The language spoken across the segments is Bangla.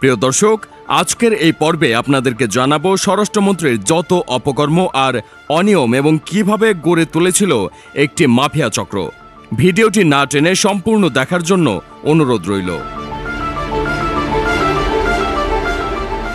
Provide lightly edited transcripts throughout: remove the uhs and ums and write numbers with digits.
প্রিয় দর্শক, আজকের এই পর্বে আপনাদেরকে জানাবো স্বরাষ্ট্রমন্ত্রীর যত অপকর্ম আর অনিয়ম এবং কিভাবে গড়ে তুলেছিল একটি মাফিয়া চক্র। ভিডিওটি না টেনে সম্পূর্ণ দেখার জন্য অনুরোধ রইল।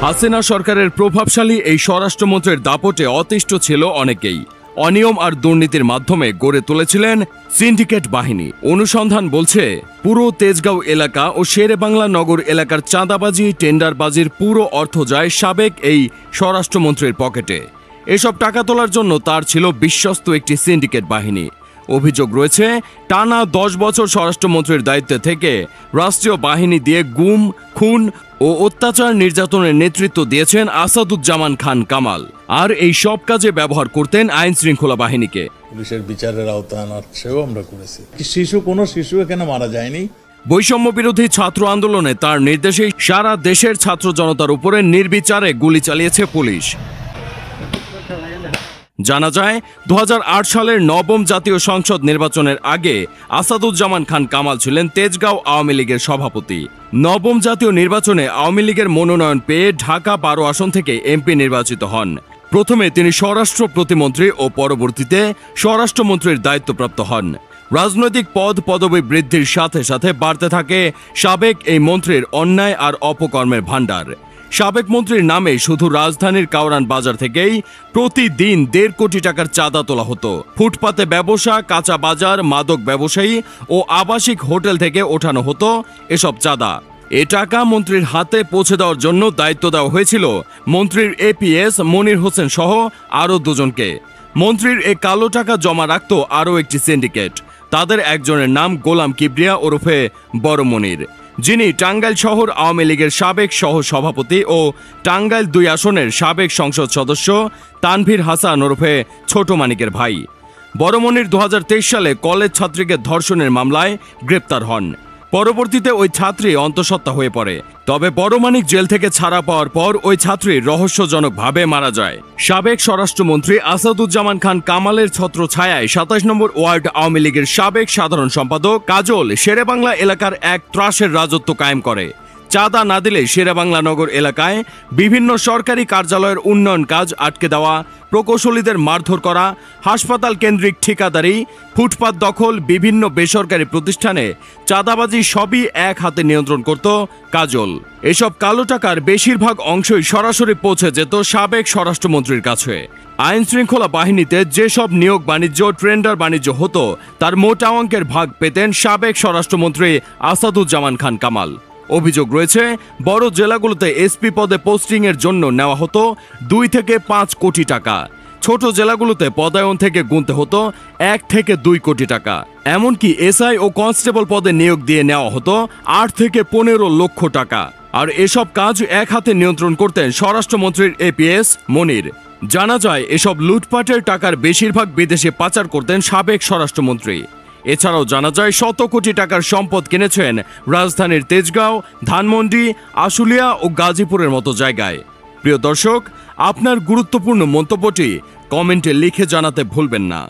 হাসিনা সরকারের প্রভাবশালী এই স্বরাষ্ট্রমন্ত্রীর দাপটে অতিষ্ঠ ছিল অনেকেই। অনিয়ম আর দুর্নীতির মাধ্যমে গড়ে তুলেছিলেন সিন্ডিকেট বাহিনী। অনুসন্ধান বলছে, পুরো তেজগাঁও এলাকা ও শেরেবাংলা নগর এলাকার চাঁদাবাজি, টেন্ডারবাজির পুরো অর্থ যায় সাবেক এই স্বরাষ্ট্রমন্ত্রীর পকেটে। এসব টাকা তোলার জন্য তার ছিল বিশ্বস্ত একটি সিন্ডিকেট বাহিনী। অভিযোগ রয়েছে, টানা 10 বছর স্বরাষ্ট্রমন্ত্রীর দায়িত্বে থেকে রাষ্ট্রীয় বাহিনী দিয়ে গুম, খুন ও অত্যাচার নির্যাতনের নেতৃত্ব দিয়েছেন আসাদুজ্জামান খান কামাল। আর এই সব কাজে ব্যবহার করতেন আইন শৃঙ্খলা বাহিনীকে। পুলিশের বিচারের আওতায় আনার সেও আমরা করেছি। কোনো শিশু এখানে মারা যায়নি। বৈষম্য বিরোধী ছাত্র আন্দোলনে তার নির্দেশেই সারা দেশের ছাত্র জনতার উপরে নির্বিচারে গুলি চালিয়েছে পুলিশ। জানা যায়, 2008 সালের 9ম জাতীয় সংসদ নির্বাচনের আগে আসাদুজ্জামান খান কামাল ছিলেন তেজগাঁও আওয়ামী লীগের সভাপতি। 9ম জাতীয় নির্বাচনে আওয়ামী লীগের মনোনয়ন পেয়ে ঢাকা 12 আসন থেকে এমপি নির্বাচিত হন। প্রথমে তিনি স্বরাষ্ট্র প্রতিমন্ত্রী ও পরবর্তীতে স্বরাষ্ট্রমন্ত্রীর দায়িত্বপ্রাপ্ত হন। রাজনৈতিক পদবি বৃদ্ধির সাথে সাথে বাড়তে থাকে সাবেক এই মন্ত্রীর অন্যায় আর অপকর্মের ভাণ্ডার। সাবেক মন্ত্রীর নামে শুধু রাজধানীর কাউরান বাজার থেকেই প্রতিদিন 1.5 কোটি টাকার চাঁদা তোলা হতো। ফুটপাতে ব্যবসা, কাঁচা বাজার, মাদক ব্যবসায়ী ও আবাসিক হোটেল থেকে ওঠানো হতো এসব চাঁদা। এ টাকা মন্ত্রীর হাতে পৌঁছে দেওয়ার জন্য দায়িত্ব দেওয়া হয়েছিল মন্ত্রীর এপিএস মনির হোসেন সহ আরও 2 জনকে। মন্ত্রীর এ কালো টাকা জমা রাখত আরও একটি সিন্ডিকেট। তাদের একজনের নাম গোলাম কিবরিয়া ওরফে বড় মনির, যিনি টাঙ্গাইল শহর আওয়ামী লীগের সাবেক সহ সভাপতি ও টাঙ্গাইল 2 আসনের সাবেক সংসদ সদস্য তানভীর হাসান ওরফে ছোট মানিকের ভাই। বড় মনির 2023 সালে কলেজ ছাত্রীকে ধর্ষণের মামলায় গ্রেপ্তার হন। পরবর্তীতে ওই ছাত্রী অন্তঃসত্ত্বা হয়ে পড়ে। তবে বড় মানিক জেল থেকে ছাড়া পাওয়ার পর ওই ছাত্রী রহস্যজনকভাবে মারা যায়। সাবেক স্বরাষ্ট্রমন্ত্রী আসাদুজ্জামান খান কামালের ছত্রছায়ায় 27 নম্বর ওয়ার্ড আওয়ামী লীগের সাবেক সাধারণ সম্পাদক কাজল শেরেবাংলা এলাকার এক ত্রাসের রাজত্ব কায়েম করে। চাঁদা না দিলে শেরেবাংলা নগর এলাকায় বিভিন্ন সরকারি কার্যালয়ের উন্নয়ন কাজ আটকে দেওয়া, প্রকৌশলীদের মারধর করা, হাসপাতাল কেন্দ্রিক ঠিকাদারি, ফুটপাত দখল, বিভিন্ন বেসরকারি প্রতিষ্ঠানে চাঁদাবাজি সবই এক হাতে নিয়ন্ত্রণ করত কাজল। এসব কালো টাকার বেশিরভাগ অংশই সরাসরি পৌঁছে যেত সাবেক স্বরাষ্ট্রমন্ত্রীর কাছে। আইন শৃঙ্খলা বাহিনীতে যেসব নিয়োগ বাণিজ্য, টেন্ডার বাণিজ্য হতো তার মোটা অঙ্কের ভাগ পেতেন সাবেক স্বরাষ্ট্রমন্ত্রী আসাদুজ্জামান খান কামাল। অভিযোগ রয়েছে, বড় জেলাগুলোতে এসপি পদে পোস্টিংয়ের জন্য নেওয়া হতো 2 থেকে 5 কোটি টাকা। ছোট জেলাগুলোতে পদায়ন থেকে গুনতে হতো 1 থেকে 2 কোটি টাকা। এমনকি এসআই ও কনস্টেবল পদে নিয়োগ দিয়ে নেওয়া হতো 8 থেকে 15 লক্ষ টাকা। আর এসব কাজ এক হাতে নিয়ন্ত্রণ করতেন স্বরাষ্ট্রমন্ত্রীর এপিএস মনির। জানা যায়, এসব লুটপাটের টাকার বেশিরভাগ বিদেশে পাচার করতেন সাবেক স্বরাষ্ট্রমন্ত্রী। এছাড়াও জানা যায়, শত কোটি টাকার সম্পদ কিনেছেন রাজধানীর তেজগাঁও, ধানমন্ডি, আশুলিয়া ও গাজীপুরের মতো জায়গায়। প্রিয় দর্শক, আপনার গুরুত্বপূর্ণ মন্তব্যটি কমেন্টে লিখে জানাতে ভুলবেন না।